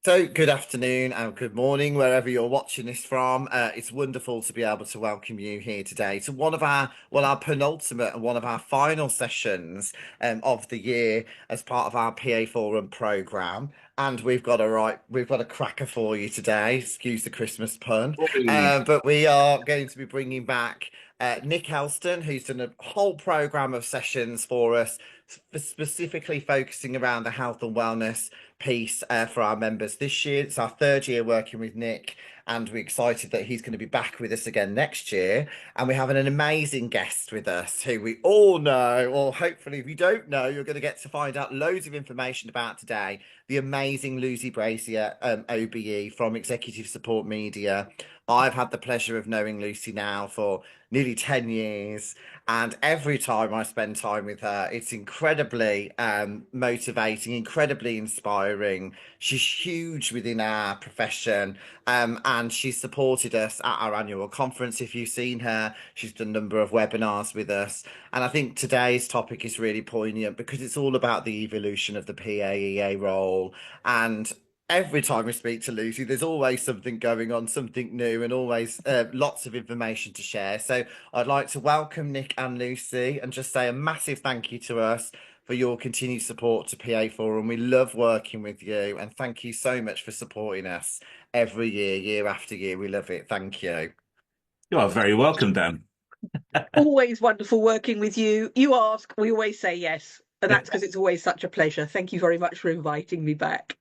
So, good afternoon and good morning, wherever you're watching this from. It's wonderful to be able to welcome you here today to our penultimate and one of our final sessions of the year as part of our PA Forum program. And we've got a cracker for you today. Excuse the Christmas pun. Oi. But we are going to be bringing back Nick Elston, who's done a whole program of sessions for us, specifically focusing around the health and wellness piece for our members this year. It's our third year working with Nick, and we're excited that he's going to be back with us again next year. And we have an amazing guest with us who we all know, or hopefully, if you don't know, you're going to get to find out loads of information about today. The amazing Lucy Brazier OBE from Executive Support Media. I've had the pleasure of knowing Lucy now for nearly 10 years. And every time I spend time with her, it's incredibly motivating, incredibly inspiring. She's huge within our profession, and she's supported us at our annual conference. If you've seen her, she's done a number of webinars with us. And I think today's topic is really poignant because it's all about the evolution of the PAEA role. And every time we speak to Lucy, there's always something going on, something new, and always lots of information to share. So I'd like to welcome Nick and Lucy and just say a massive thank you to us for your continued support to PA Forum. We love working with you, and thank you so much for supporting us every year, year after year. We love it. Thank you. You are very welcome, Dan. Always wonderful working with you. You ask, we always say yes. And that's because it's always such a pleasure. Thank you very much for inviting me back.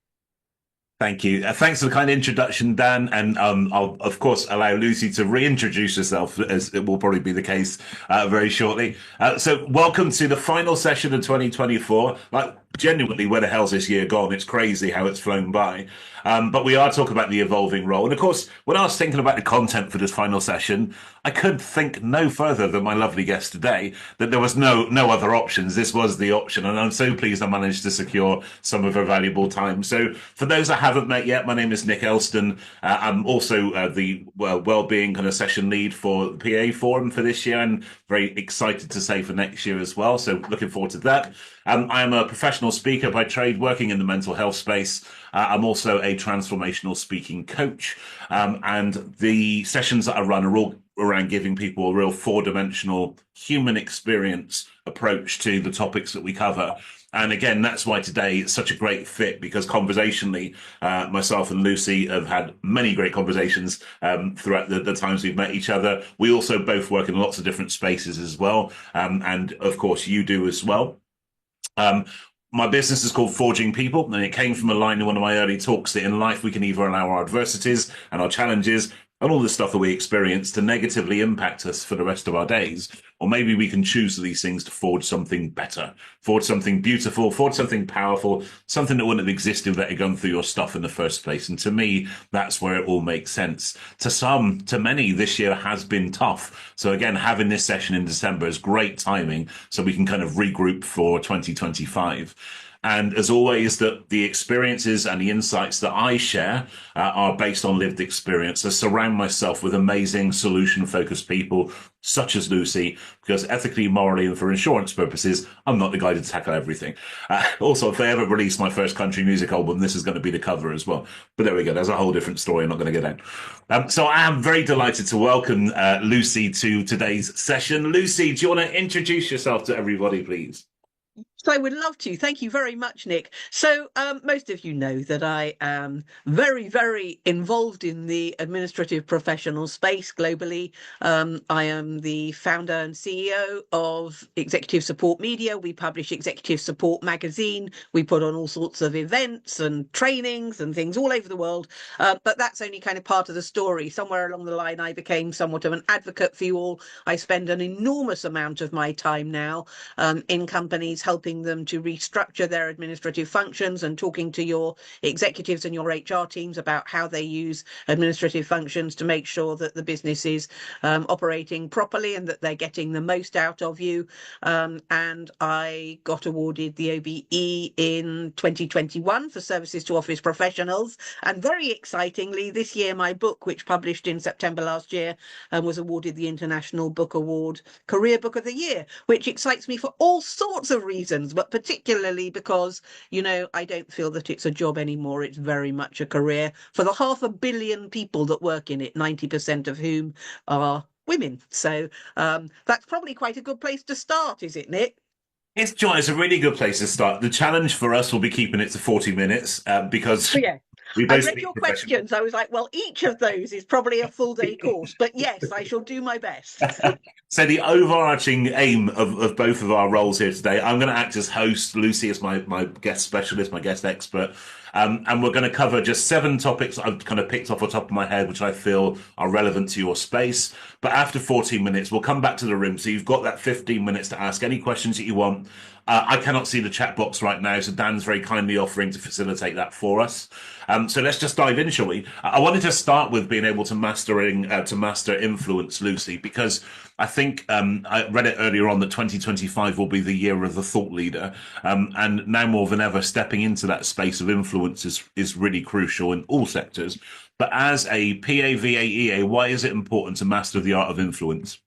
Thank you. Thanks for the kind introduction, Dan. And I'll, of course, allow Lucy to reintroduce herself, as it will probably be the case very shortly. So, welcome to the final session of 2024. Like, genuinely, where the hell's this year gone? It's crazy how it's flown by. But we are talking about the evolving role. And of course, when I was thinking about the content for this final session, I could think no further than my lovely guest today, that there was no other options. This was the option. And I'm so pleased I managed to secure some of her valuable time. So for those I haven't met yet, my name is Nick Elston. I'm also the wellbeing kind of session lead for the PA Forum for this year, and very excited to say for next year as well. So looking forward to that. I am a professional speaker by trade, working in the mental health space. I'm also a transformational speaking coach. And the sessions that I run are all around giving people a real four-dimensional human experience approach to the topics that we cover. And again, that's why today it's such a great fit, because conversationally, myself and Lucy have had many great conversations throughout the times we've met each other. We also both work in lots of different spaces as well. And of course, you do as well. My business is called Forging People, and it came from a line in one of my early talks that in life we can either allow our adversities and our challenges and all the stuff that we experience to negatively impact us for the rest of our days, or maybe we can choose these things to forge something better, forge something beautiful, forge something powerful, something that wouldn't have existed without you going through your stuff in the first place. And to me, that's where it all makes sense. To some, to many, this year has been tough. So again, having this session in December is great timing, so we can kind of regroup for 2025. And as always, that the experiences and the insights that I share are based on lived experience. I surround myself with amazing solution-focused people such as Lucy, because ethically, morally, and for insurance purposes, I'm not the guy to tackle everything. Also, if they ever release my first country music album, this is going to be the cover as well. But there we go. There's a whole different story. I'm not going to get down. So I am very delighted to welcome Lucy to today's session. Lucy, do you want to introduce yourself to everybody, please? So I would love to. Thank you very much, Nick. So most of you know that I am very, very involved in the administrative professional space globally. I am the founder and CEO of Executive Support Media. We publish Executive Support Magazine. We put on all sorts of events and trainings and things all over the world. But that's only kind of part of the story. Somewhere along the line, I became somewhat of an advocate for you all. I spend an enormous amount of my time now in companies helping them to restructure their administrative functions and talking to your executives and your HR teams about how they use administrative functions to make sure that the business is operating properly and that they're getting the most out of you. And I got awarded the OBE in 2021 for services to office professionals. And very excitingly, this year, my book, which published in September last year, was awarded the International Book Award Career Book of the Year, which excites me for all sorts of reasons. reasons, but particularly because, I don't feel that it's a job anymore. It's very much a career for the 500 million people that work in it, 90% of whom are women. So that's probably quite a good place to start, is it, Nick? It's John. It's a really good place to start. The challenge for us will be keeping it to 40 minutes because Oh, yeah. we I both read speak your professional. questions. I was like, well, each of those is probably a full day course, but yes, I shall do my best. So the overarching aim of both of our roles here today, I'm going to act as host, Lucy as my guest specialist, my guest expert, and we're going to cover just 7 topics I've kind of picked off the top of my head, which I feel are relevant to your space. But after 14 minutes, we'll come back to the room. So you've got that 15 minutes to ask any questions that you want. I cannot see the chat box right now, so Dan's very kindly offering to facilitate that for us. So let's just dive in, shall we? I wanted to start with being able to master influence, Lucy, because I think I read it earlier on that 2025 will be the year of the thought leader, and now more than ever, stepping into that space of influence is really crucial in all sectors. But as a PAVAEA, why is it important to master the art of influence?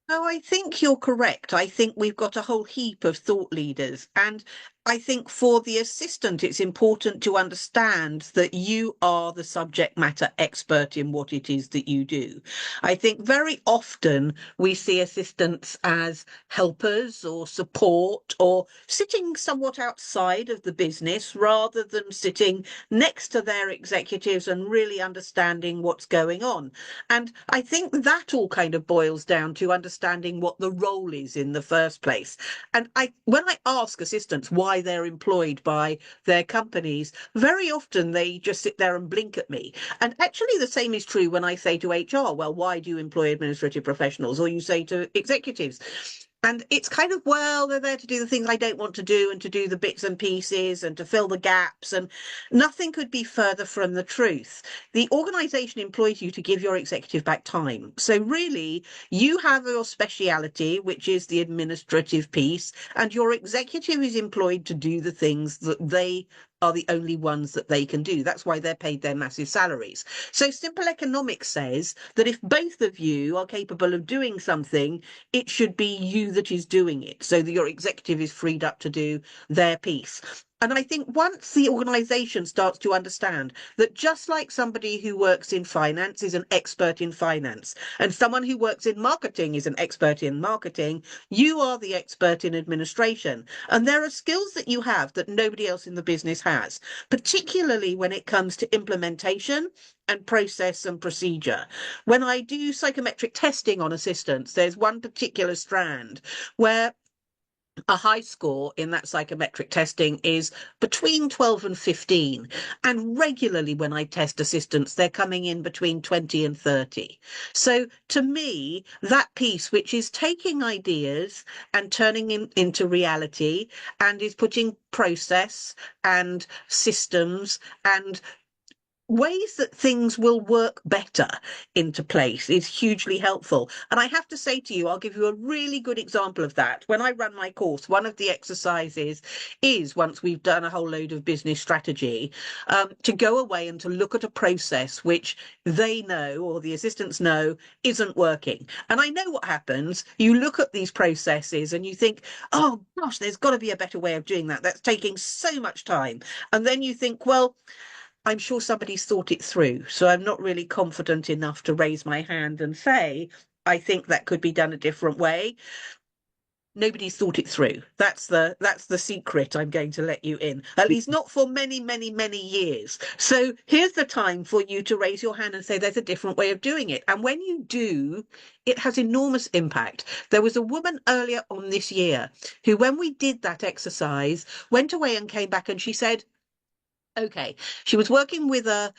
No, I think you're correct. I think we've got a whole heap of thought leaders. And I think for the assistant, it's important to understand that you are the subject matter expert in what it is that you do. I think very often we see assistants as helpers or support or sitting somewhat outside of the business rather than sitting next to their executives and really understanding what's going on. And I think that all kind of boils down to understanding what the role is in the first place. And when I ask assistants why they're employed by their companies, very often they just sit there and blink at me. And actually, the same is true when I say to HR, well, why do you employ administrative professionals? Or you say to executives. And it's kind of, well, they're there to do the things I don't want to do and to do the bits and pieces and to fill the gaps. And nothing could be further from the truth. The organization employs you to give your executive back time. So really, you have your speciality, which is the administrative piece, and your executive is employed to do the things that they are the only ones that they can do. That's why they're paid their massive salaries. So simple economics says that if both of you are capable of doing something, it should be you that is doing it, so that your executive is freed up to do their piece. And I think once the organization starts to understand that just like somebody who works in finance is an expert in finance, and someone who works in marketing is an expert in marketing, you are the expert in administration. And there are skills that you have that nobody else in the business has, particularly when it comes to implementation and process and procedure. When I do psychometric testing on assistants, there's one particular strand where a high score in that psychometric testing is between 12 and 15. And regularly, when I test assistants, they're coming in between 20 and 30. So to me, that piece, which is taking ideas and turning into reality and is putting process and systems and ways that things will work better into place is hugely helpful. And I have to say to you, I'll give you a really good example of that. When I run my course, one of the exercises is, once we've done a whole load of business strategy, to go away and to look at a process which they know, or the assistants know, isn't working. And I know what happens. You look at these processes and you think, oh gosh, there's got to be a better way of doing that. That's taking so much time. And then you think, well, I'm sure somebody's thought it through. So I'm not really confident enough to raise my hand and say, I think that could be done a different way. Nobody's thought it through. That's the secret I'm going to let you in. At least not for many, many, many years. So here's the time for you to raise your hand and say there's a different way of doing it. And when you do, it has enormous impact. There was a woman earlier on this year who, when we did that exercise, went away and came back and she said, okay, she was working with a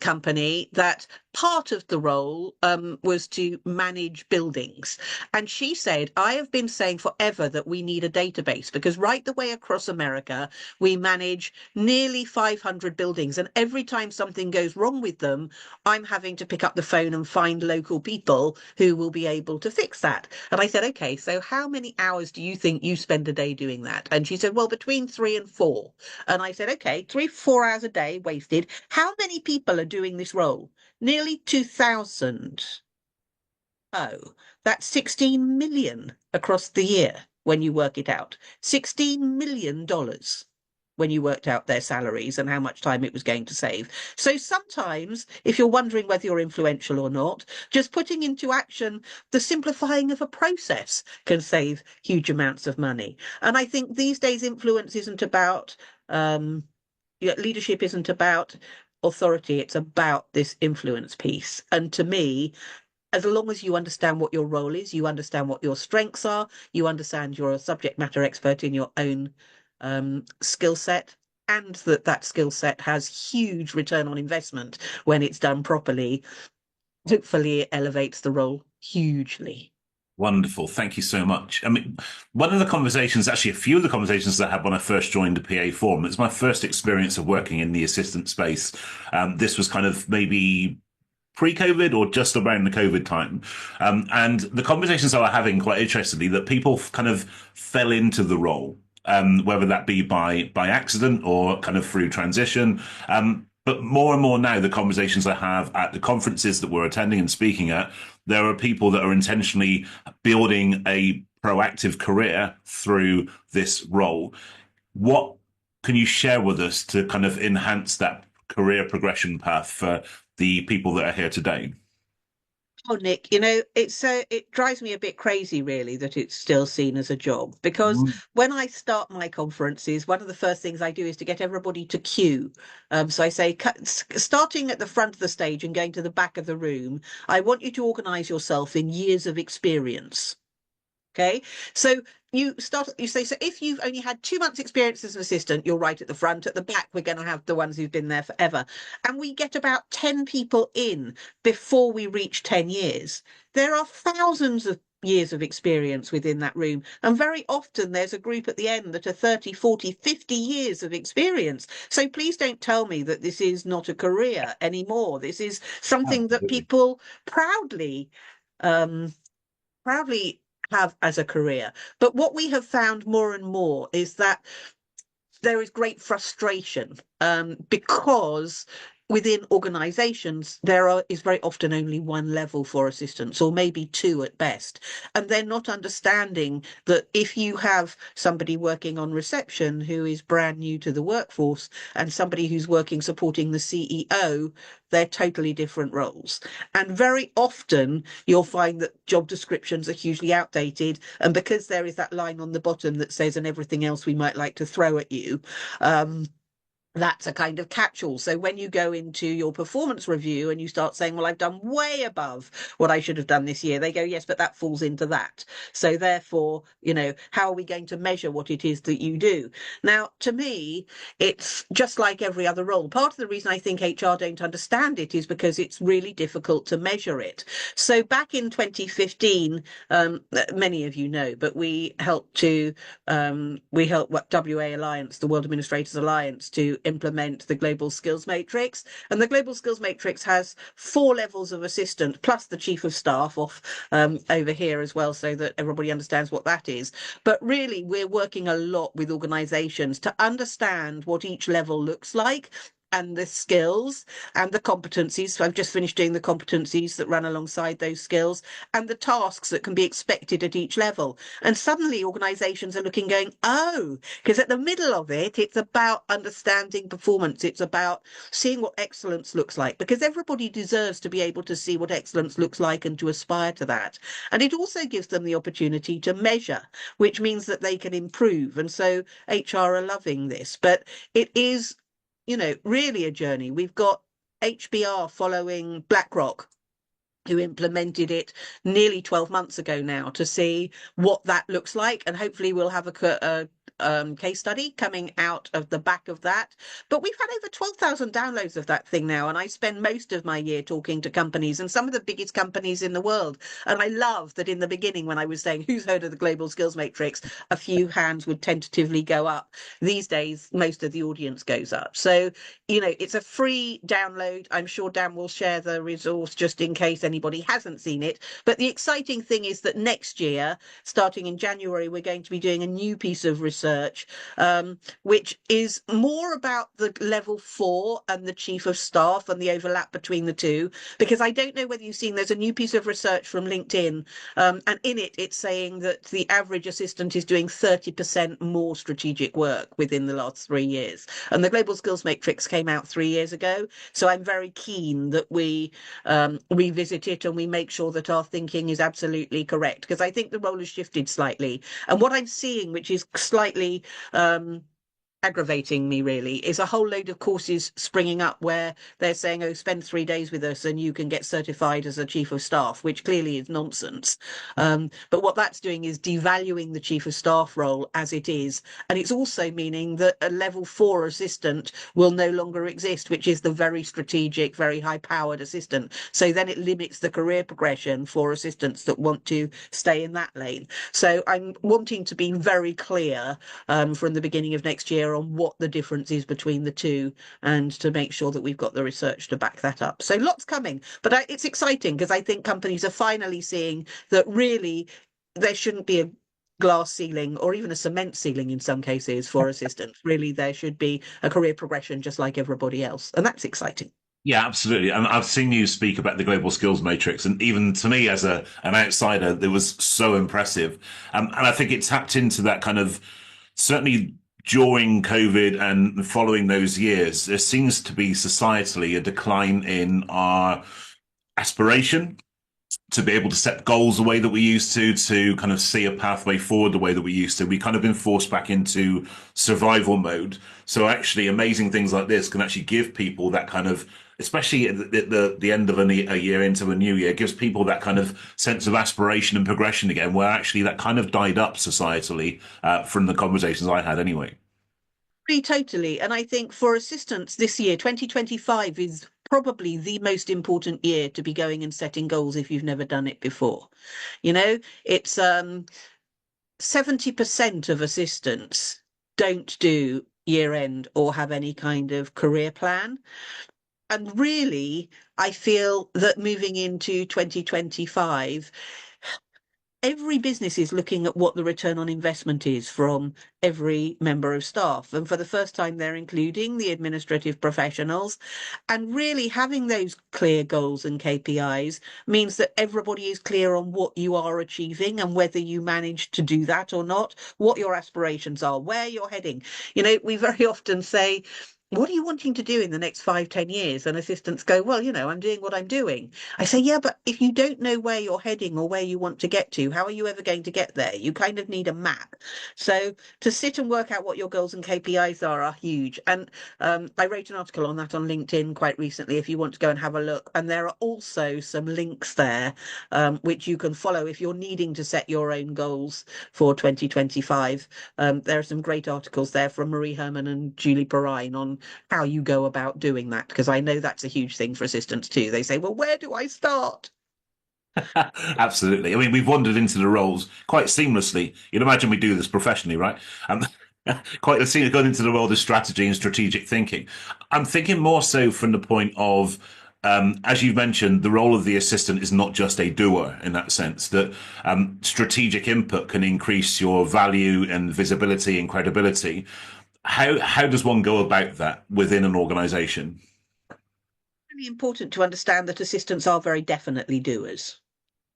company that part of the role was to manage buildings. And she said, I have been saying forever that we need a database because right the way across America, we manage nearly 500 buildings. And every time something goes wrong with them, I'm having to pick up the phone and find local people who will be able to fix that. And I said, okay, so how many hours do you think you spend a day doing that? And she said, well, between 3 and 4. And I said, okay, 3, 4 hours a day wasted. How many people are doing this role? Nearly 2,000. Oh, that's 16 million across the year. when you work it out. $16 million when you worked out their salaries and how much time it was going to save. So sometimes, if you're wondering whether you're influential or not, just putting into action the simplifying of a process can save huge amounts of money. And I think these days influence isn't about leadership isn't about authority, it's about this influence piece. And to me, as long as you understand what your role is, you understand what your strengths are, you understand you're a subject matter expert in your own skill set, and that skill set has huge return on investment when it's done properly, hopefully it elevates the role hugely. Wonderful. Thank you so much. I mean, one of the conversations, actually, a few of the conversations I had when I first joined the PA Forum, it was my first experience of working in the assistant space. This was kind of maybe pre-COVID or just around the COVID time. And the conversations I was having, quite interestingly, that people kind of fell into the role, whether that be by accident or kind of through transition. But more and more now, the conversations I have at the conferences that we're attending and speaking at, there are people that are intentionally building a proactive career through this role. What can you share with us to kind of enhance that career progression path for the people that are here today? Oh, Nick, it drives me a bit crazy, really, that it's still seen as a job. Because when I start my conferences, one of the first things I do is to get everybody to queue. So I say, starting at the front of the stage and going to the back of the room, I want you to organise yourself in years of experience. Okay, so you say, so if you've only had 2 months experience as an assistant, you're right at the front. At the back, we're going to have the ones who've been there forever. And we get about 10 people in before we reach 10 years. There are thousands of years of experience within that room. And very often there's a group at the end that are 30, 40, 50 years of experience. So please don't tell me that this is not a career anymore. This is something that Absolutely. people um, proudly have as a career. But what we have found more and more is that there is great frustration because within organizations is very often only one level for assistants, or maybe two at best, and they're not understanding that if you have somebody working on reception who is brand new to the workforce and somebody who's working supporting the CEO, they're totally different roles. And very often you'll find that job descriptions are hugely outdated, and because there is that line on the bottom that says and everything else we might like to throw at you, that's a kind of catch-all. So when you go into your performance review and you start saying, well, I've done way above what I should have done this year, they go, yes, but that falls into that. So therefore, how are we going to measure what it is that you do? Now, to me, it's just like every other role. Part of the reason I think HR don't understand it is because it's really difficult to measure it. So back in 2015, many of you know, but we helped WA Alliance, the World Administrators Alliance, to implement the Global Skills Matrix. And the Global Skills Matrix has 4 levels of assistant, plus the Chief of Staff over here as well, so that everybody understands what that is. But really, we're working a lot with organisations to understand what each level looks like, and the skills and the competencies. So I've just finished doing the competencies that run alongside those skills, and the tasks that can be expected at each level. And suddenly organizations are looking, going, oh, because at the middle of it, it's about understanding performance. It's about seeing what excellence looks like, because everybody deserves to be able to see what excellence looks like and to aspire to that. And it also gives them the opportunity to measure, which means that they can improve. And so HR are loving this, but it is really a journey. We've got HBR following BlackRock, who implemented it nearly 12 months ago now, to see what that looks like. And hopefully we'll have a case study coming out of the back of that. But we've had over 12,000 downloads of that thing now, and I spend most of my year talking to companies, and some of the biggest companies in the world. And I love that in the beginning, when I was saying, who's heard of the Global Skills Matrix, a few hands would tentatively go up. These days, most of the audience goes up. So, it's a free download. I'm sure Dan will share the resource just in case anybody hasn't seen it. But the exciting thing is that next year, starting in January, we're going to be doing a new piece of research research, which is more about the level 4 and the chief of staff and the overlap between the two. Because I don't know whether you've seen, there's a new piece of research from LinkedIn, and in it, it's saying that the average assistant is doing 30% more strategic work within the last 3 years. And the Global Skills Matrix came out 3 years ago. So I'm very keen that we revisit it and we make sure that our thinking is absolutely correct, because I think the role has shifted slightly. And what I'm seeing, which is slightly aggravating me really, is a whole load of courses springing up where they're saying, oh, spend 3 days with us and you can get certified as a chief of staff, which clearly is nonsense. But what that's doing is devaluing the chief of staff role as it is. And it's also meaning that a level 4 assistant will no longer exist, which is the very strategic, very high powered assistant. So then it limits the career progression for assistants that want to stay in that lane. So I'm wanting to be very clear from the beginning of next year on what the difference is between the two, and to make sure that we've got the research to back that up. So lots coming, but it's exciting because I think companies are finally seeing that really there shouldn't be a glass ceiling or even a cement ceiling in some cases for assistants. Really, there should be a career progression just like everybody else, and that's exciting. Yeah, absolutely. And I've seen you speak about the global skills matrix, and even to me as an outsider, it was so impressive. And I think it tapped into that kind of, certainly during COVID and following those years, there seems to be societally a decline in our aspiration to be able to set goals the way that we used to kind of see a pathway forward the way that we used to. We kind of been forced back into survival mode. So actually amazing things like this can actually give people that kind of, especially at the end of a year into a new year, gives people that kind of sense of aspiration and progression again, where actually that kind of died up societally from the conversations I had anyway. Totally. And I think for assistants this year, 2025 is probably the most important year to be going and setting goals if you've never done it before. You know, it's 70% of assistants don't do year end or have any kind of career plan. And really, I feel that moving into 2025, every business is looking at what the return on investment is from every member of staff. And for the first time, they're including the administrative professionals. And really having those clear goals and KPIs means that everybody is clear on what you are achieving and whether you manage to do that or not, what your aspirations are, where you're heading. You know, we very often say, what are you wanting to do in the next 5, 10 years? And assistants go, well, I'm doing what I'm doing. I say, yeah, but if you don't know where you're heading or where you want to get to, how are you ever going to get there? You kind of need a map. So to sit and work out what your goals and KPIs are huge. And I wrote an article on that on LinkedIn quite recently, if you want to go and have a look. And there are also some links there, which you can follow if you're needing to set your own goals for 2025. There are some great articles there from Marie Herman and Julie Perrine on how you go about doing that, because I know that's a huge thing for assistants too. They say, well, where do I start? Absolutely. I mean, we've wandered into the roles quite seamlessly. You'd imagine we do this professionally, right? Quite seamlessly gone into the world of strategy and strategic thinking. I'm thinking more so from the point of, as you've mentioned, the role of the assistant is not just a doer in that sense, that strategic input can increase your value and visibility and credibility. How does one go about that within an organization? Really important to understand that assistants are very definitely doers.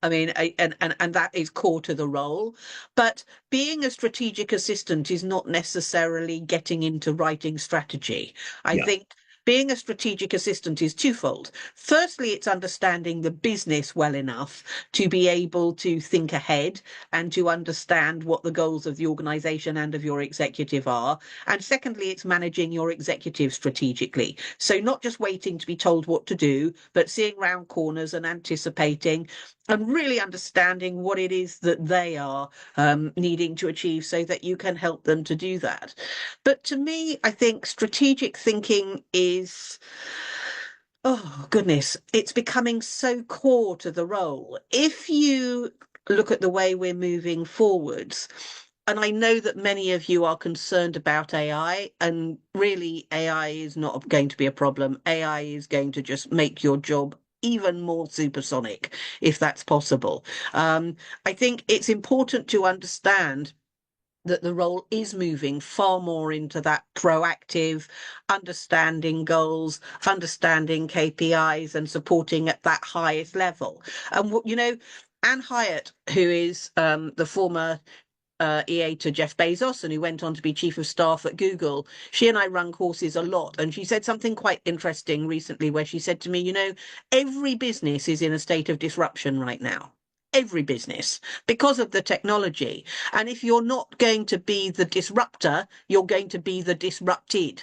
I mean, and that is core to the role. But being a strategic assistant is not necessarily getting into writing strategy. I Yeah. think being a strategic assistant is twofold. Firstly, it's understanding the business well enough to be able to think ahead and to understand what the goals of the organization and of your executive are. And secondly, it's managing your executive strategically. So not just waiting to be told what to do, but seeing round corners and anticipating and really understanding what it is that they are needing to achieve so that you can help them to do that. But to me, I think strategic thinking is, oh goodness, it's becoming so core to the role. If you look at the way we're moving forwards, and I know that many of you are concerned about AI, and really AI is not going to be a problem. AI is going to just make your job even more supersonic, if that's possible. I think it's important to understand that the role is moving far more into that proactive, understanding goals, understanding KPIs, and supporting at that highest level. And Anne Hyatt, who is the former EA to Jeff Bezos and who went on to be chief of staff at Google, she and I run courses a lot. And she said something quite interesting recently where she said to me, every business is in a state of disruption right now. Every business, because of the technology. And if you're not going to be the disruptor, you're going to be the disrupted.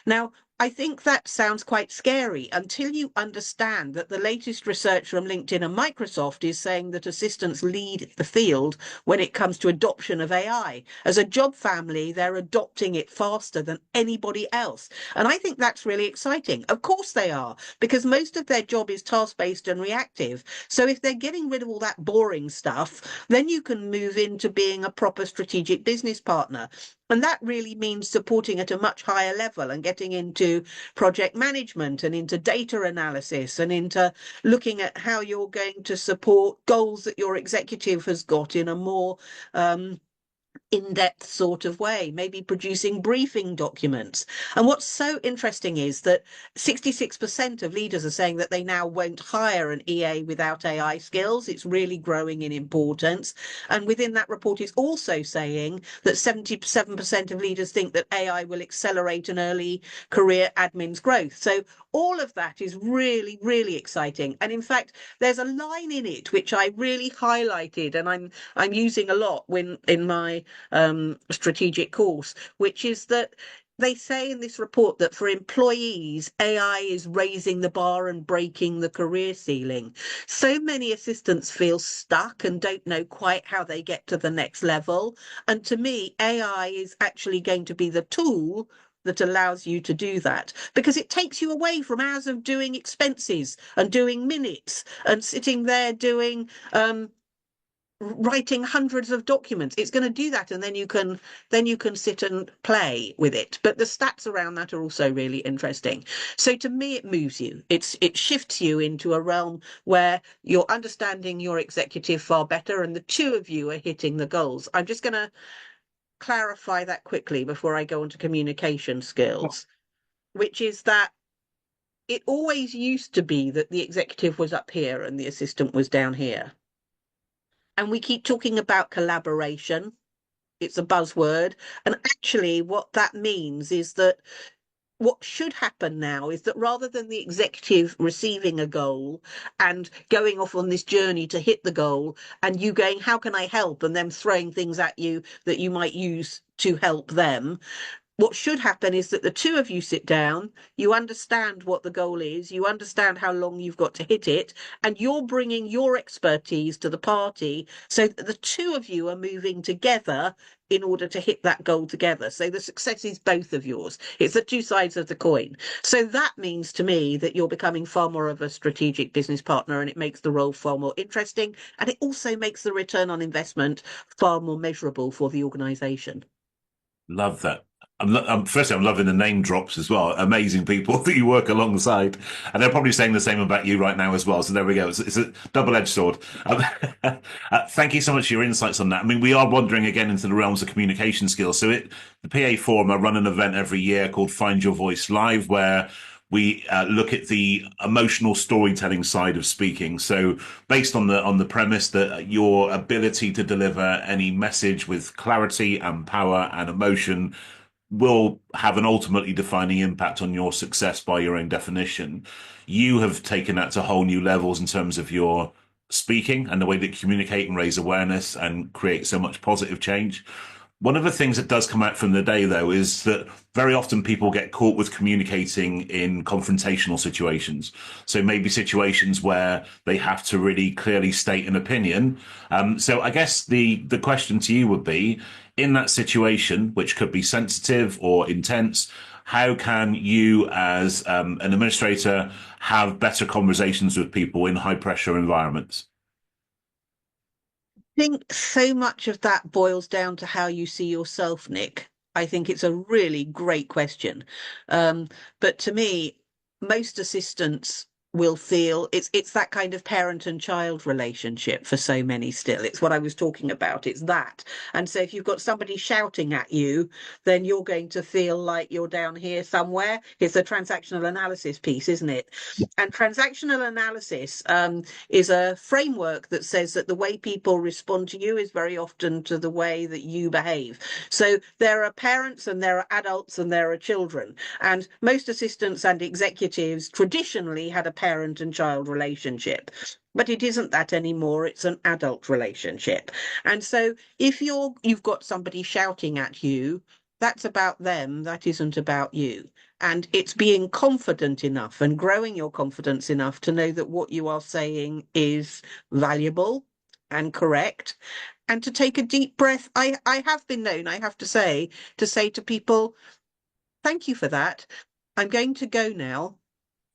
Now, I think that sounds quite scary until you understand that the latest research from LinkedIn and Microsoft is saying that assistants lead the field when it comes to adoption of AI. As a job family, they're adopting it faster than anybody else. And I think that's really exciting. Of course they are, because most of their job is task-based and reactive. So if they're getting rid of all that boring stuff, then you can move into being a proper strategic business partner. And that really means supporting at a much higher level and getting into project management and into data analysis and into looking at how you're going to support goals that your executive has got in a more in-depth sort of way, maybe producing briefing documents. And what's so interesting is that 66% of leaders are saying that they now won't hire an EA without AI skills. It's really growing in importance. And within that report, it's also saying that 77% of leaders think that AI will accelerate an early career admin's growth. So all of that is really, really exciting. And in fact, there's a line in it which I really highlighted, and I'm using a lot when in my strategic course, which is that they say in this report that for employees, AI is raising the bar and breaking the career ceiling. So many assistants feel stuck and don't know quite how they get to the next level. And to me, AI is actually going to be the tool that allows you to do that, because it takes you away from hours of doing expenses and doing minutes and sitting there doing writing hundreds of documents. It's going to do that, and then you can sit and play with it. But the stats around that are also really interesting. So to me, it moves you. It shifts you into a realm where you're understanding your executive far better, and the two of you are hitting the goals. I'm just going to clarify that quickly before I go on to communication skills, which is that it always used to be that the executive was up here and the assistant was down here. And we keep talking about collaboration. It's a buzzword. And actually, what that means is that what should happen now is that rather than the executive receiving a goal and going off on this journey to hit the goal and you going, how can I help? And them throwing things at you that you might use to help them, what should happen is that the two of you sit down, you understand what the goal is, you understand how long you've got to hit it, and you're bringing your expertise to the party so that the two of you are moving together in order to hit that goal together. So the success is both of yours. It's the two sides of the coin. So that means to me that you're becoming far more of a strategic business partner, and it makes the role far more interesting. And it also makes the return on investment far more measurable for the organization. Love that. Firstly, I'm loving the name drops as well. Amazing people that you work alongside, and they're probably saying the same about you right now as well. So there we go. It's a double-edged sword. Thank you so much for your insights on that. I mean, we are wandering again into the realms of communication skills. So the PA Forum, I run an event every year called Find Your Voice Live, where we look at the emotional storytelling side of speaking. So based on the premise that your ability to deliver any message with clarity and power and emotion will have an ultimately defining impact on your success by your own definition. You have taken that to whole new levels in terms of your speaking and the way that you communicate and raise awareness and create so much positive change. One of the things that does come out from the day, though, is that very often people get caught with communicating in confrontational situations. So maybe situations where they have to really clearly state an opinion. So I guess the question to you would be, in that situation, which could be sensitive or intense, how can you, as an administrator, have better conversations with people in high pressure environments? Think so much of that boils down to how you see yourself, Nick. I think it's a really great question. But to me, most assistants will feel it's that kind of parent and child relationship for so many still. It's what I was talking about. It's that. And so if you've got somebody shouting at you, then you're going to feel like you're down here somewhere. It's a transactional analysis piece, isn't it? And transactional analysis is a framework that says that the way people respond to you is very often to the way that you behave. So there are parents and there are adults and there are children. And most assistants and executives traditionally had a parent and child relationship. But it isn't that anymore. It's an adult relationship. And so if you've got somebody shouting at you, that's about them. That isn't about you. And it's being confident enough and growing your confidence enough to know that what you are saying is valuable and correct. And to take a deep breath. I have been known, I have to say to people, thank you for that. I'm going to go now.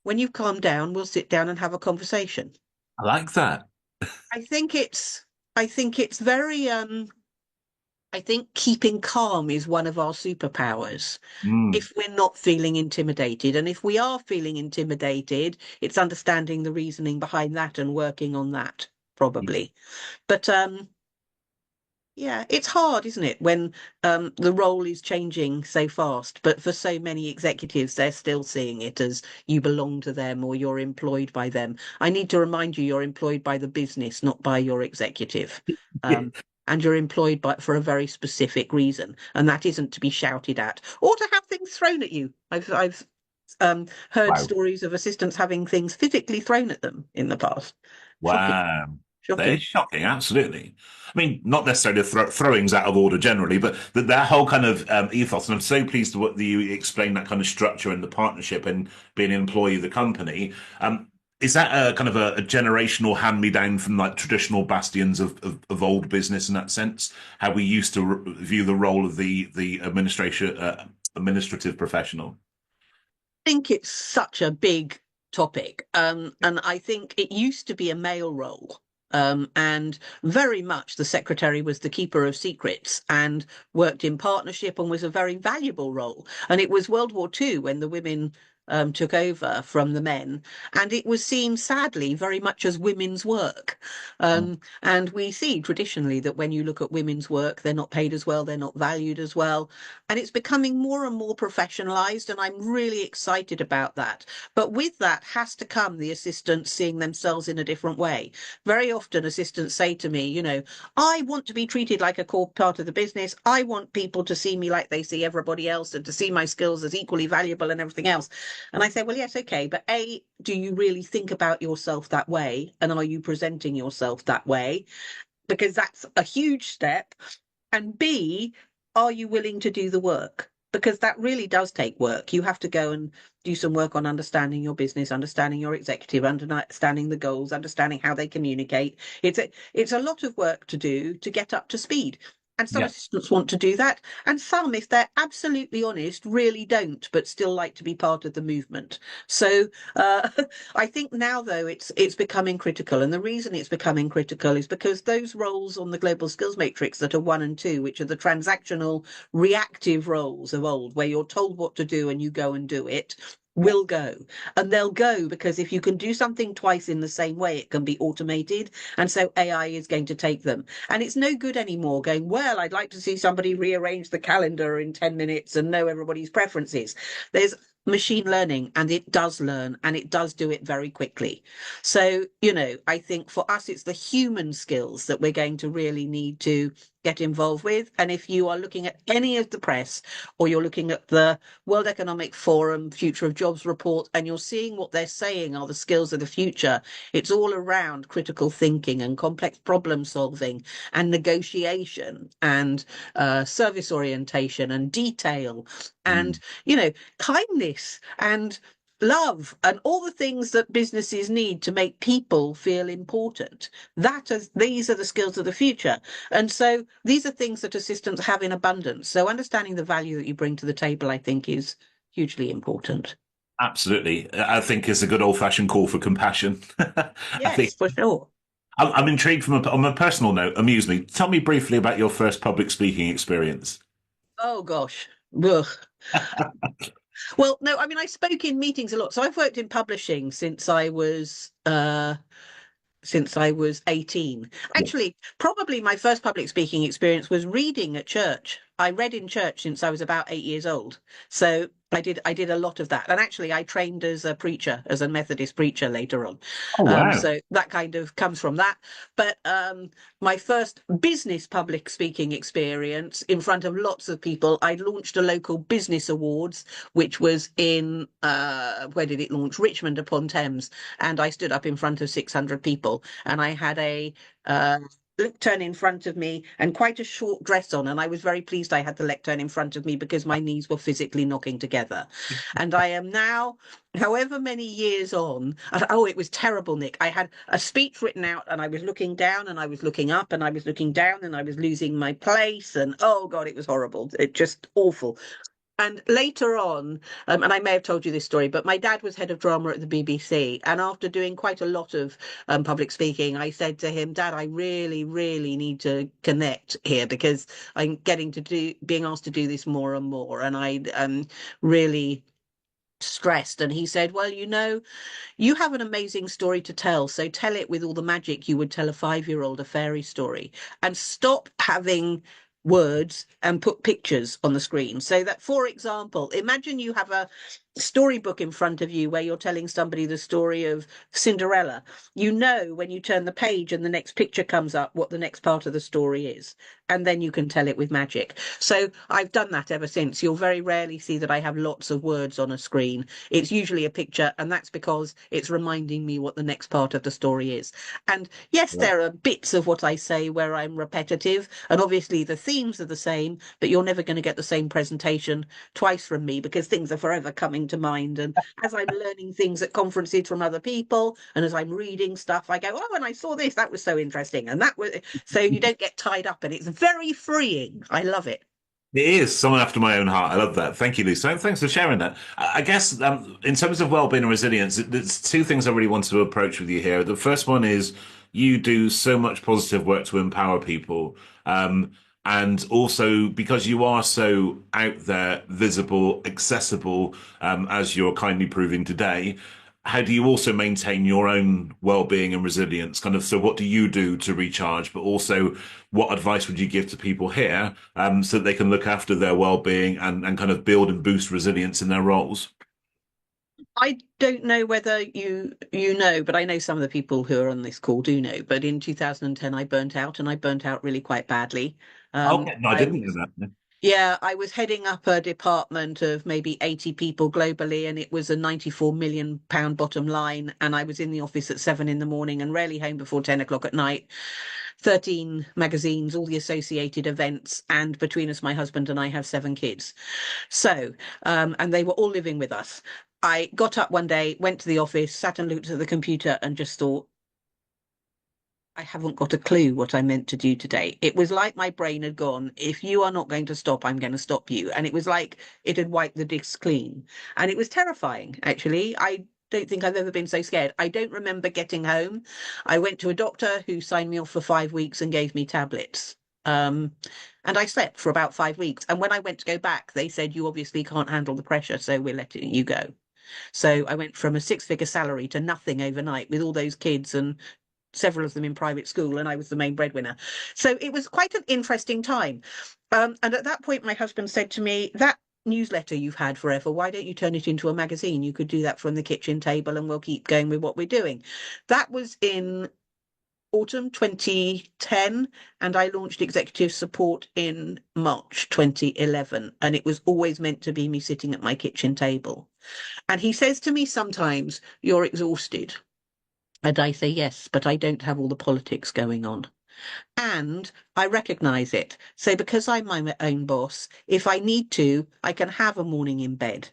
When you've calmed down, we'll sit down and have a conversation. I like that. I think it's I think it's very I think keeping calm is one of our superpowers. Mm. If we're not feeling intimidated, and if we are feeling intimidated, it's understanding the reasoning behind that and working on that, probably. But yeah, it's hard, isn't it, when the role is changing so fast. But for so many executives, they're still seeing it as you belong to them or you're employed by them. I need to remind you, you're employed by the business, not by your executive. Yeah. And you're employed for a very specific reason, and that isn't to be shouted at or to have things thrown at you. I've heard Wow. stories of assistants having things physically thrown at them in the past. Shocking, Wow. That is shocking. shocking, absolutely. I mean, not necessarily throwings out of order generally, but that whole kind of ethos. And I'm so pleased to what you explain that kind of structure and the partnership and being an employee of the company. Is that a kind of a generational hand-me-down from like traditional bastions of old business in that sense? How we used to view the role of the administrative professional? Think it's such a big topic. And I think it used to be a male role. And very much the secretary was the keeper of secrets and worked in partnership and was a very valuable role. And it was World War II when the women took over from the men, and it was seen sadly very much as women's work. And we see traditionally that when you look at women's work, they're not paid as well, they're not valued as well, and it's becoming more and more professionalized, and I'm really excited about that. But with that has to come the assistants seeing themselves in a different way. Very often assistants say to me, I want to be treated like a core part of the business. I want people to see me like they see everybody else and to see my skills as equally valuable and everything else. And I say, well, yes, okay, but A, do you really think about yourself that way? And are you presenting yourself that way? Because that's a huge step. And B, are you willing to do the work? Because that really does take work. You have to go and do some work on understanding your business, understanding your executive, understanding the goals, understanding how they communicate. It's a lot of work to do to get up to speed. And some Yeah. assistants want to do that. And some, if they're absolutely honest, really don't, but still like to be part of the movement. So I think now, though, it's becoming critical. And the reason it's becoming critical is because those roles on the global skills matrix that are 1 and 2, which are the transactional, reactive roles of old, where you're told what to do and you go and do it, will go. And they'll go because if you can do something twice in the same way, it can be automated. And so AI is going to take them. And it's no good anymore going, well, I'd like to see somebody rearrange the calendar in 10 minutes and know everybody's preferences. There's machine learning, and it does learn, and it does do it very quickly. So, I think for us, it's the human skills that we're going to really need to get involved with. And if you are looking at any of the press, or you're looking at the World Economic Forum Future of Jobs report, and you're seeing what they're saying are the skills of the future, it's all around critical thinking and complex problem solving and negotiation and service orientation and detail and, kindness and love and all the things that businesses need to make people feel important. These are the skills of the future. And so these are things that assistants have in abundance. So understanding the value that you bring to the table, I think, is hugely important. Absolutely. I think it's a good old-fashioned call for compassion. I think Yes, for sure. I'm intrigued on a personal note. Amuse me. Tell me briefly about your first public speaking experience. Oh gosh. Ugh. Well, no, I mean, I spoke in meetings a lot. So I've worked in publishing since I was 18. Yeah. Actually, probably my first public speaking experience was reading at church. I read in church since I was about 8 years old. So I did a lot of that. And actually I trained as a preacher, as a Methodist preacher later on. Oh, wow. So that kind of comes from that. But my first business public speaking experience in front of lots of people, I launched a local business awards, which was in where did it launch? Richmond upon Thames. And I stood up in front of 600 people, and I had a lectern in front of me and quite a short dress on. And I was very pleased I had the lectern in front of me because my knees were physically knocking together. And I am now, however many years on, and, oh, it was terrible, Nick. I had a speech written out and I was looking down and I was looking up and I was looking down and I was losing my place. And oh God, it was horrible. It just awful. And later on, and I may have told you this story, but my dad was head of drama at the BBC. And after doing quite a lot of public speaking, I said to him, Dad, I really, really need to connect here because I'm being asked to do this more and more. And I really stressed. And he said, well, you have an amazing story to tell, so tell it with all the magic you would tell a 5-year-old a fairy story, and stop having words and put pictures on the screen. So that, for example, imagine you have a storybook in front of you where you're telling somebody the story of Cinderella. You know when you turn the page and the next picture comes up what the next part of the story is, and then you can tell it with magic. So I've done that ever since. You'll very rarely see that I have lots of words on a screen. It's usually a picture, and that's because it's reminding me what the next part of the story is. And yes, Yeah. there are bits of what I say where I'm repetitive, and obviously the themes are the same, but you're never going to get the same presentation twice from me because things are forever coming to mind. And as I'm learning things at conferences from other people, and as I'm reading stuff, I go, oh, and I saw this, that was so interesting. And that was, so you don't get tied up, and it's very freeing. I love it. It is someone after my own heart. I love that. Thank you, Lisa. Thanks for sharing that. I guess in terms of well-being and resilience, there's two things I really wanted to approach with you here. The first one is you do so much positive work to empower people. And also because you are so out there, visible, accessible, as you're kindly proving today, how do you also maintain your own well-being and resilience? Kind of, so what do you do to recharge, but also what advice would you give to people here, so that they can look after their well-being and kind of build and boost resilience in their roles? I don't know whether you know, but I know some of the people who are on this call do know. But in 2010, I burnt out, and I burnt out really quite badly. Okay, no, I I didn't know was that. Yeah, I was heading up a department of maybe 80 people globally, and it was a 94 million pound bottom line. And I was in the office at 7 in the morning and rarely home before 10 o'clock at night. 13 magazines, all the associated events. And between us, my husband and I have 7 kids. So, and they were all living with us. I got up one day, went to the office, sat and looked at the computer and just thought, I haven't got a clue what I meant to do today. It was like my brain had gone, if you are not going to stop, I'm going to stop you. And it was like it had wiped the disc clean. And it was terrifying, actually. I don't think I've ever been so scared. I don't remember getting home. I went to a doctor who signed me off for 5 weeks and gave me tablets. And I slept for about 5 weeks. And when I went to go back, they said, you obviously can't handle the pressure, so we're letting you go. So I went from a 6-figure salary to nothing overnight with all those kids and several of them in private school, and I was the main breadwinner. So it was quite an interesting time. And at that point, my husband said to me, that newsletter you've had forever, why don't you turn it into a magazine? You could do that from the kitchen table and we'll keep going with what we're doing. That was in autumn 2010, and I launched executive support in March 2011. And it was always meant to be me sitting at my kitchen table. And he says to me sometimes, you're exhausted. And I say, yes, but I don't have all the politics going on. And I recognize it. So because I'm my own boss, if I need to, I can have a morning in bed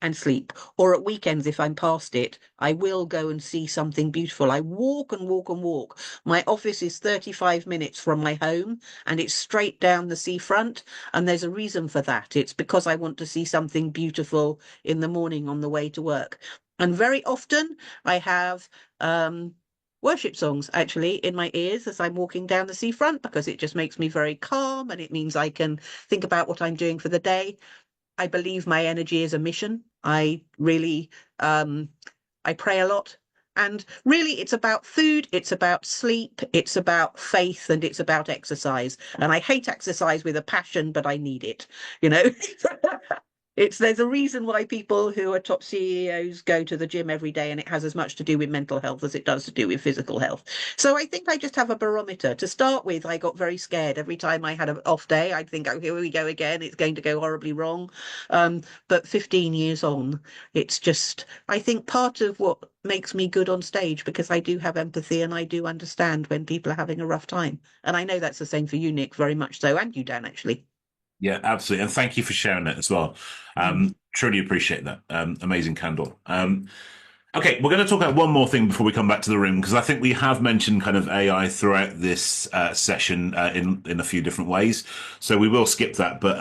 and sleep. Or at weekends, if I'm past it, I will go and see something beautiful. I walk and walk and walk. My office is 35 minutes from my home and it's straight down the seafront. And there's a reason for that. It's because I want to see something beautiful in the morning on the way to work. And very often I have worship songs actually in my ears as I'm walking down the seafront because it just makes me very calm and it means I can think about what I'm doing for the day. I believe my energy is a mission. I really, I pray a lot. And really, it's about food, it's about sleep, it's about faith, and it's about exercise. And I hate exercise with a passion, but I need it, you know? There's a reason why people who are top CEOs go to the gym every day, and it has as much to do with mental health as it does to do with physical health. So I think I just have a barometer. To start with, I got very scared. Every time I had an off day, I'd think, oh, here we go again. It's going to go horribly wrong. But 15 years on, it's just, I think part of what makes me good on stage, because I do have empathy and I do understand when people are having a rough time. And I know that's the same for you, Nick, very much so, and you, Dan, actually. Yeah, absolutely. And thank you for sharing that as well. Truly appreciate that. Amazing candor. Okay, we're going to talk about one more thing before we come back to the room, because I think we have mentioned kind of AI throughout this session in a few different ways. So we will skip that. But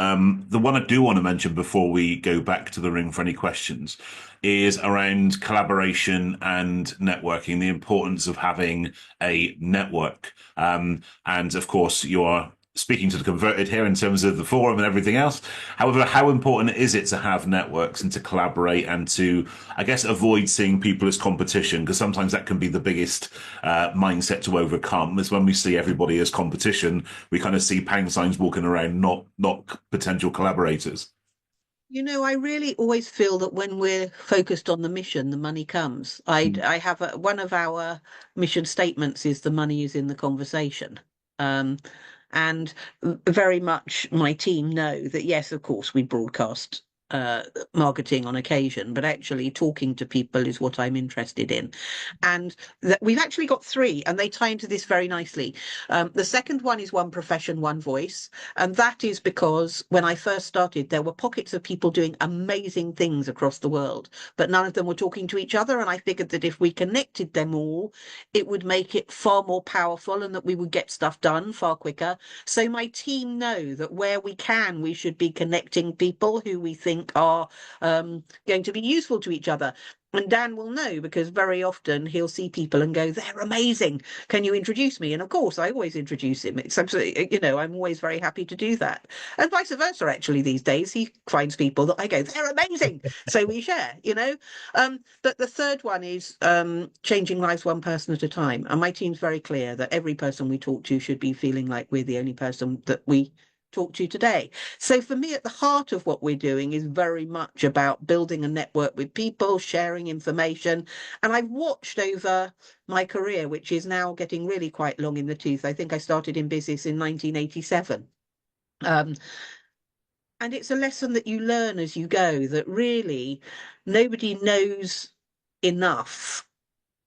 the one I do want to mention before we go back to the ring for any questions is around collaboration and networking, the importance of having a network. And of course, you are speaking to the converted here in terms of the forum and everything else. However, how important is it to have networks and to collaborate and to, I guess, avoid seeing people as competition? Because sometimes that can be the biggest mindset to overcome, is when we see everybody as competition, we kind of see pound signs walking around, not potential collaborators. You know, I really always feel that when we're focused on the mission, the money comes. I have one of our mission statements is the money is in the conversation. Um, and very much my team know that, yes, of course, we broadcast marketing on occasion, but actually talking to people is what I'm interested in. And that we've actually got three, and they tie into this very nicely. The second one is one profession, one voice. And that is because when I first started, there were pockets of people doing amazing things across the world, but none of them were talking to each other. And I figured that if we connected them all, it would make it far more powerful and that we would get stuff done far quicker. So my team know that where we can, we should be connecting people who we think are going to be useful to each other. And Dan will know because very often he'll see people and go, they're amazing. Can you introduce me? And of course, I always introduce him. It's absolutely, you know, I'm always very happy to do that. And vice versa, actually, these days, he finds people that I go, they're amazing. So we share, you know. But the third one is changing lives one person at a time. And my team's very clear that every person we talk to should be feeling like we're the only person that we talk to today. So for me, at the heart of what we're doing is very much about building a network with people, sharing information. And I've watched over my career, which is now getting really quite long in the tooth. I think I started in business in 1987. Um, and it's a lesson that you learn as you go that really nobody knows enough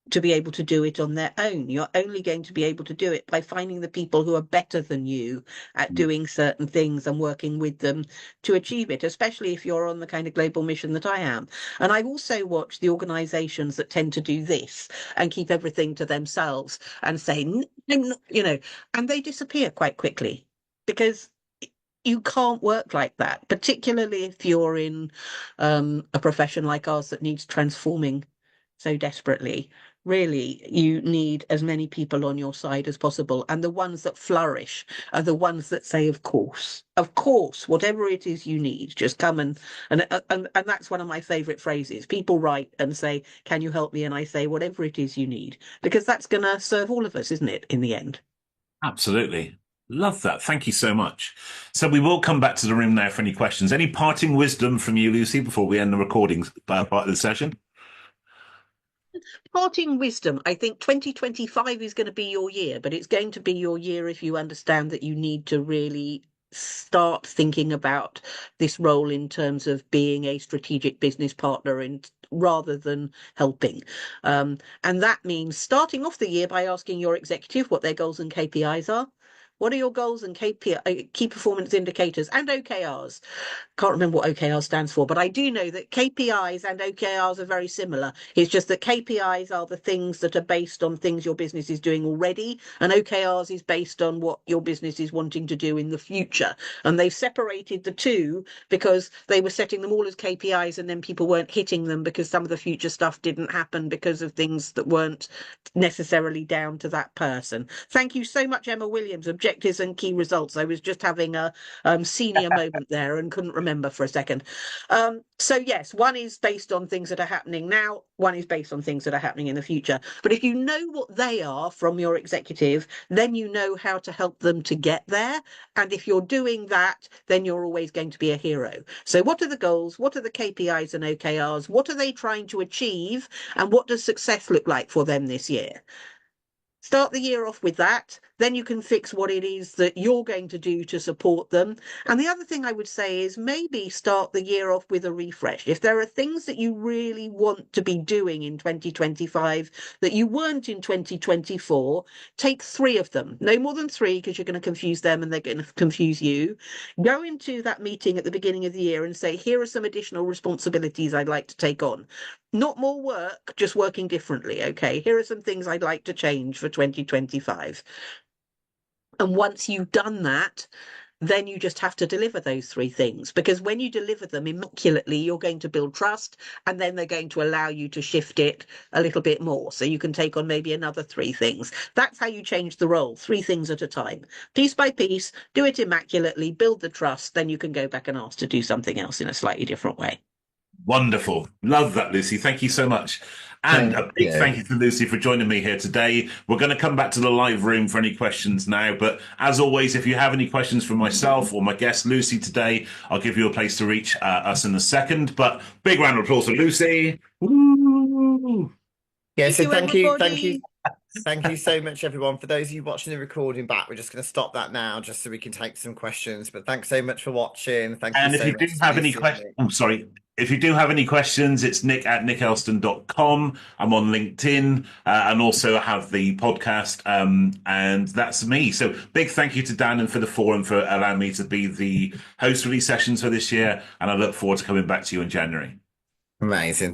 to be able to do it on their own. You're only going to be able to do it by finding the people who are better than you at doing certain things and working with them to achieve it, especially if you're on the kind of global mission that I am. And I've also watched the organizations that tend to do this and keep everything to themselves and say, you know, and they disappear quite quickly because you can't work like that, particularly if you're in a profession like ours that needs transforming so desperately. Really, you need as many people on your side as possible. And the ones that flourish are the ones that say, of course, whatever it is you need, just come and that's one of my favorite phrases. People write and say, can you help me? And I say, whatever it is you need, because that's going to serve all of us, isn't it, in the end? Absolutely. Love that. Thank you so much. So we will come back to the room now for any questions. Any parting wisdom from you, Lucy, before we end the recording part of the session? Parting wisdom. I think 2025 is going to be your year, but it's going to be your year if you understand that you need to really start thinking about this role in terms of being a strategic business partner and rather than helping. And that means starting off the year by asking your executive what their goals and KPIs are. What are your goals and KPI, key performance indicators and OKRs? Can't remember what OKR stands for, but I do know that KPIs and OKRs are very similar. It's just that KPIs are the things that are based on things your business is doing already, and OKRs is based on what your business is wanting to do in the future. And they've separated the two because they were setting them all as KPIs and then people weren't hitting them because some of the future stuff didn't happen because of things that weren't necessarily down to that person. Thank you so much, Emma Williams, objectives and key results. I was just having a senior moment there and couldn't remember for a second. So yes, one is based on things that are happening now, one is based on things that are happening in the future. But if you know what they are from your executive, then you know how to help them to get there. And if you're doing that, then you're always going to be a hero. So what are the goals? What are the KPIs and OKRs? What are they trying to achieve? And what does success look like for them this year? Start the year off with that. Then you can fix what it is that you're going to do to support them. And the other thing I would say is maybe start the year off with a refresh. If there are things that you really want to be doing in 2025 that you weren't in 2024, take 3 of them. No more than 3, because you're going to confuse them and they're going to confuse you. Go into that meeting at the beginning of the year and say, here are some additional responsibilities I'd like to take on. Not more work, just working differently. Okay, here are some things I'd like to change for 2025. And once you've done that, then you just have to deliver those 3 things, because when you deliver them immaculately, you're going to build trust, and then they're going to allow you to shift it a little bit more. So you can take on maybe another 3 things. That's how you change the role, 3 things at a time, piece by piece, do it immaculately, build the trust, then you can go back and ask to do something else in a slightly different way. Wonderful. Love that, Lucy. Thank you so much. And a big thank you to Lucy for joining me here today. We're going to come back to the live room for any questions now. But as always, if you have any questions for myself or my guest, Lucy, today, I'll give you a place to reach us in a second. But big round of applause for Lucy. Woo! Yeah, so Thank you. Thank you so much, everyone. For those of you watching the recording back, we're just going to stop that now just so we can take some questions. But thanks so much for watching. Thank And you if so you much do have any Lucy and questions, Nick. oh, sorry. If you do have any questions, it's nick@nickelston.com. I'm on LinkedIn and also have the podcast. And that's me. So big thank you to Dan and for the forum for allowing me to be the host for these sessions for this year. And I look forward to coming back to you in January. Amazing.